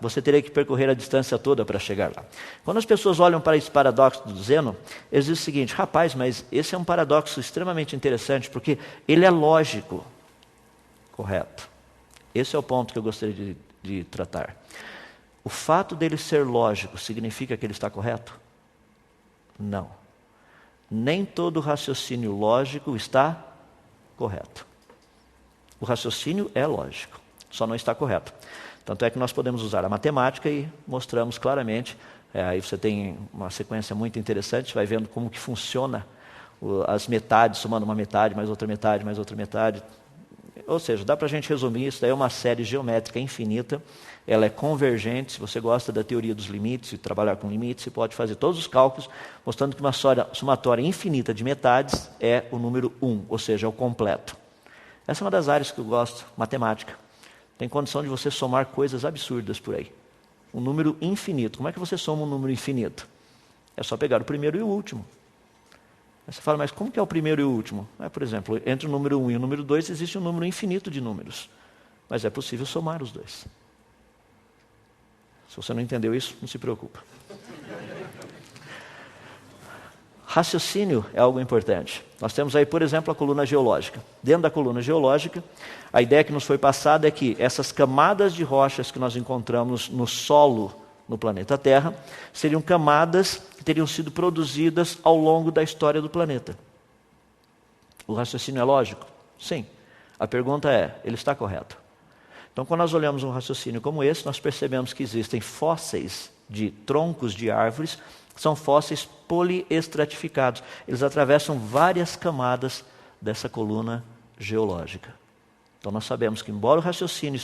você teria que percorrer a distância toda para chegar lá. Quando as pessoas olham para esse paradoxo do Zeno, eles dizem o seguinte, rapaz, mas esse é um paradoxo extremamente interessante, porque ele é lógico. Correto. Esse é o ponto que eu gostaria de tratar. O fato dele ser lógico significa que ele está correto? Não. Nem todo raciocínio lógico está correto. O raciocínio é lógico, só não está correto. Tanto é que nós podemos usar a matemática e mostramos claramente, aí você tem uma sequência muito interessante, você vai vendo como que funciona as metades, somando uma metade, mais outra metade, mais outra metade. Ou seja, dá para a gente resumir, isso daí é uma série geométrica infinita, ela é convergente. Se você gosta da teoria dos limites e trabalhar com limites, você pode fazer todos os cálculos, mostrando que uma somatória infinita de metades é o número 1, ou seja, é o completo. Essa é uma das áreas que eu gosto, matemática. Tem condição de você somar coisas absurdas por aí. Um número infinito. Como é que você soma um número infinito? É só pegar o primeiro e o último. Aí você fala, mas como que é o primeiro e o último? Por exemplo, entre o número 1 e o número 2 existe um número infinito de números. Mas é possível somar os dois. Se você não entendeu isso, não se preocupa. Raciocínio é algo importante. Nós temos aí, por exemplo, a coluna geológica. Dentro da coluna geológica, a ideia que nos foi passada é que essas camadas de rochas que nós encontramos no solo no planeta Terra seriam camadas que teriam sido produzidas ao longo da história do planeta. O raciocínio é lógico? Sim. A pergunta é, ele está correto? Então, quando nós olhamos um raciocínio como esse, nós percebemos que existem fósseis de troncos de árvores, são fósseis poliestratificados. Eles atravessam várias camadas dessa coluna geológica. Então, nós sabemos que, embora o raciocínio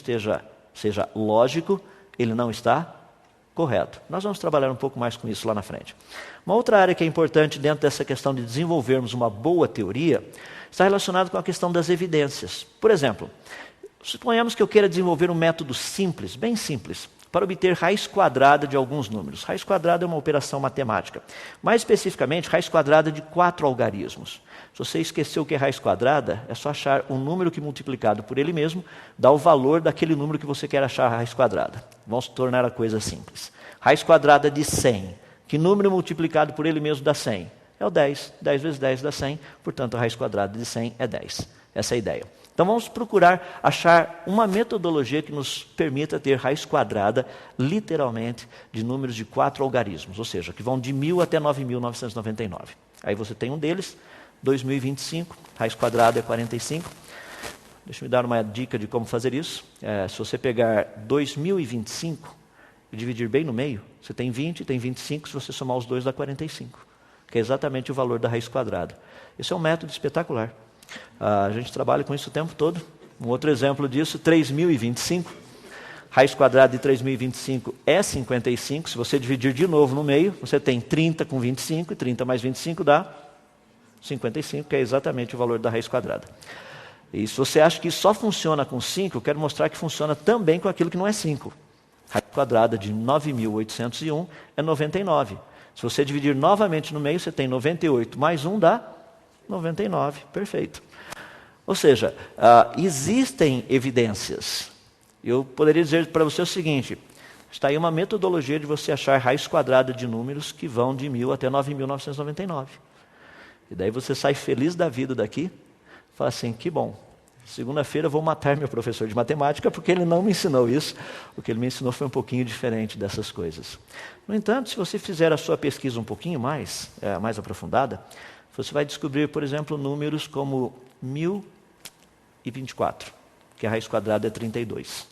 seja lógico, ele não está correto. Nós vamos trabalhar um pouco mais com isso lá na frente. Uma outra área que é importante dentro dessa questão de desenvolvermos uma boa teoria está relacionada com a questão das evidências. Por exemplo, suponhamos que eu queira desenvolver um método simples, bem simples, para obter raiz quadrada de alguns números. Raiz quadrada é uma operação matemática. Mais especificamente, raiz quadrada de 4 algarismos. Se você esqueceu o que é raiz quadrada, é só achar um número que multiplicado por ele mesmo dá o valor daquele número que você quer achar a raiz quadrada. Vamos tornar a coisa simples. Raiz quadrada de 100. Que número multiplicado por ele mesmo dá 100? É o 10. 10 vezes 10 dá 100, portanto a raiz quadrada de 100 é 10. Essa é a ideia. Então vamos procurar achar uma metodologia que nos permita ter raiz quadrada, literalmente, de números de 4 algarismos, ou seja, que vão de 1000 até 9.999. Aí você tem um deles, 2025, raiz quadrada é 45. Deixa eu me dar uma dica de como fazer isso. Se você pegar 2025 e dividir bem no meio, você tem 20, tem 25, se você somar os dois dá 45, que é exatamente o valor da raiz quadrada. Esse é um método espetacular. A gente trabalha com isso o tempo todo. Um outro exemplo disso, 3025. Raiz quadrada de 3025 é 55. Se você dividir de novo no meio, você tem 30 com 25, e 30 mais 25 dá 55, que é exatamente o valor da raiz quadrada. E se você acha que só funciona com 5, eu quero mostrar que funciona também com aquilo que não é 5. Raiz quadrada de 9.801 é 99. Se você dividir novamente no meio, você tem 98 mais 1 dá 99, perfeito. Ou seja, existem evidências. Eu poderia dizer para você o seguinte, está aí uma metodologia de você achar raiz quadrada de números que vão de 1000 até 9.999. E daí você sai feliz da vida daqui, fala assim, que bom, segunda-feira eu vou matar meu professor de matemática porque ele não me ensinou isso. O que ele me ensinou foi um pouquinho diferente dessas coisas. No entanto, se você fizer a sua pesquisa um pouquinho mais aprofundada, você vai descobrir, por exemplo, números como 1024, que a raiz quadrada é 32.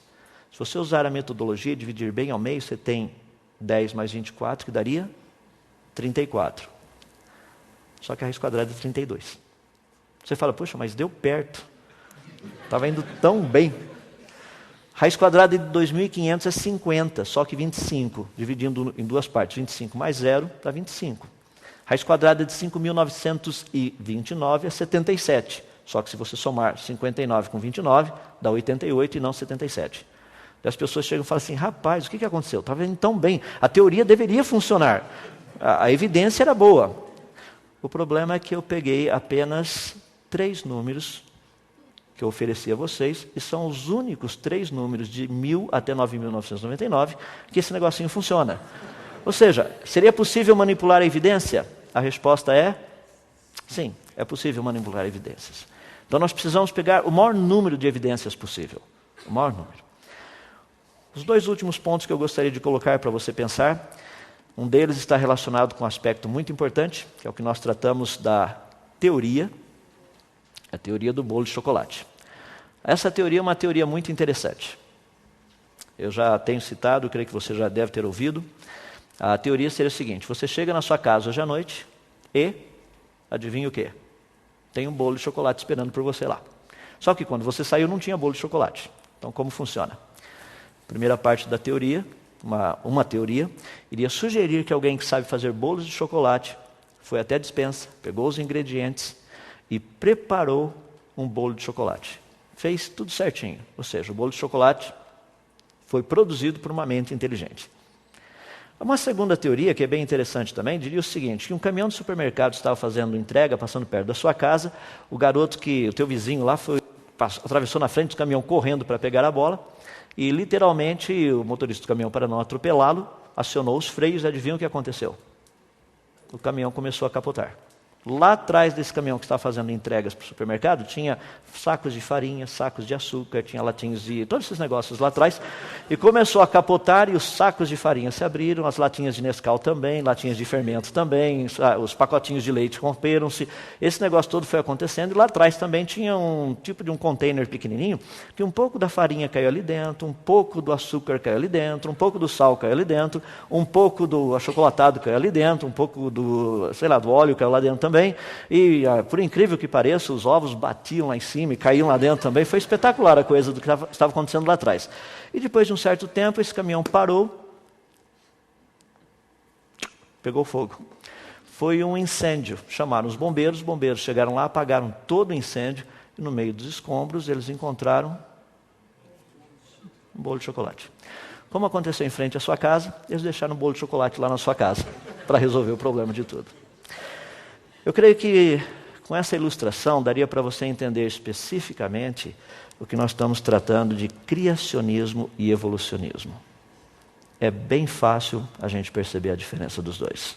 Se você usar a metodologia e dividir bem ao meio, você tem 10 mais 24, que daria 34. Só que a raiz quadrada é 32. Você fala, poxa, mas deu perto. Estava indo tão bem. Raiz quadrada de 2500 é 50, só que 25, dividindo em duas partes. 25 mais 0 dá 25. Raiz quadrada de 5.929 é 77. Só que se você somar 59 com 29, dá 88 e não 77. E as pessoas chegam e falam assim, rapaz, o que aconteceu? Estava indo tão bem. A teoria deveria funcionar. A evidência era boa. O problema é que eu peguei apenas 3 números que eu ofereci a vocês, e são os únicos 3 números de 1000 até 9.999 que esse negocinho funciona. Ou seja, seria possível manipular a evidência? A resposta é sim, é possível manipular evidências. Então nós precisamos pegar o maior número de evidências possível. O maior número. Os 2 últimos pontos que eu gostaria de colocar para você pensar, um deles está relacionado com um aspecto muito importante, que é o que nós tratamos da teoria, a teoria do bolo de chocolate. Essa teoria é uma teoria muito interessante. Eu já tenho citado, creio que você já deve ter ouvido. A teoria seria a seguinte, você chega na sua casa hoje à noite e, adivinha o quê? Tem um bolo de chocolate esperando por você lá. Só que quando você saiu não tinha bolo de chocolate. Então como funciona? Primeira parte da teoria, uma teoria, iria sugerir que alguém que sabe fazer bolos de chocolate foi até a despensa, pegou os ingredientes e preparou um bolo de chocolate. Fez tudo certinho, ou seja, o bolo de chocolate foi produzido por uma mente inteligente. Uma segunda teoria, que é bem interessante também, diria o seguinte, que um caminhão de supermercado estava fazendo entrega, passando perto da sua casa, o teu vizinho lá, atravessou na frente do caminhão correndo para pegar a bola, e literalmente o motorista do caminhão, para não atropelá-lo, acionou os freios e adivinha o que aconteceu? O caminhão começou a capotar. Lá atrás desse caminhão que estava fazendo entregas para o supermercado, tinha sacos de farinha, sacos de açúcar, tinha latinhas de... todos esses negócios lá atrás. E começou a capotar e os sacos de farinha se abriram, as latinhas de Nescau também, latinhas de fermento também, os pacotinhos de leite romperam-se. Esse negócio todo foi acontecendo. E lá atrás também tinha um tipo de um container pequenininho, que um pouco da farinha caiu ali dentro, um pouco do açúcar caiu ali dentro, um pouco do sal caiu ali dentro, um pouco do achocolatado caiu ali dentro, um pouco do, sei lá, do óleo caiu lá dentro também. E, por incrível que pareça, os ovos batiam lá em cima e caíam lá dentro também. Foi espetacular a coisa do que estava acontecendo lá atrás. E depois de um certo tempo, esse caminhão parou, pegou fogo. Foi um incêndio. Chamaram os bombeiros chegaram lá, apagaram todo o incêndio, e no meio dos escombros eles encontraram um bolo de chocolate. Como aconteceu em frente à sua casa, eles deixaram um bolo de chocolate lá na sua casa, para resolver o problema de tudo. Eu creio que com essa ilustração daria para você entender especificamente o que nós estamos tratando de criacionismo e evolucionismo. É bem fácil a gente perceber a diferença dos dois.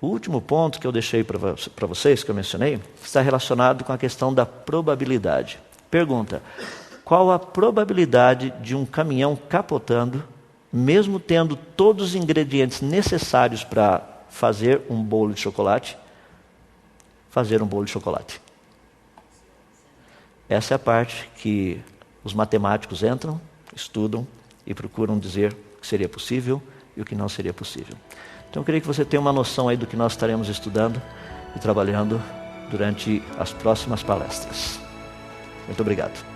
O último ponto que eu deixei para vocês, que eu mencionei, está relacionado com a questão da probabilidade. Pergunta: qual a probabilidade de um caminhão capotando, mesmo tendo todos os ingredientes necessários para fazer um bolo de chocolate, fazer um bolo de chocolate? Essa é a parte que os matemáticos entram, estudam e procuram dizer o que seria possível e o que não seria possível. Então eu queria que você tenha uma noção aí do que nós estaremos estudando e trabalhando durante as próximas palestras. Muito obrigado.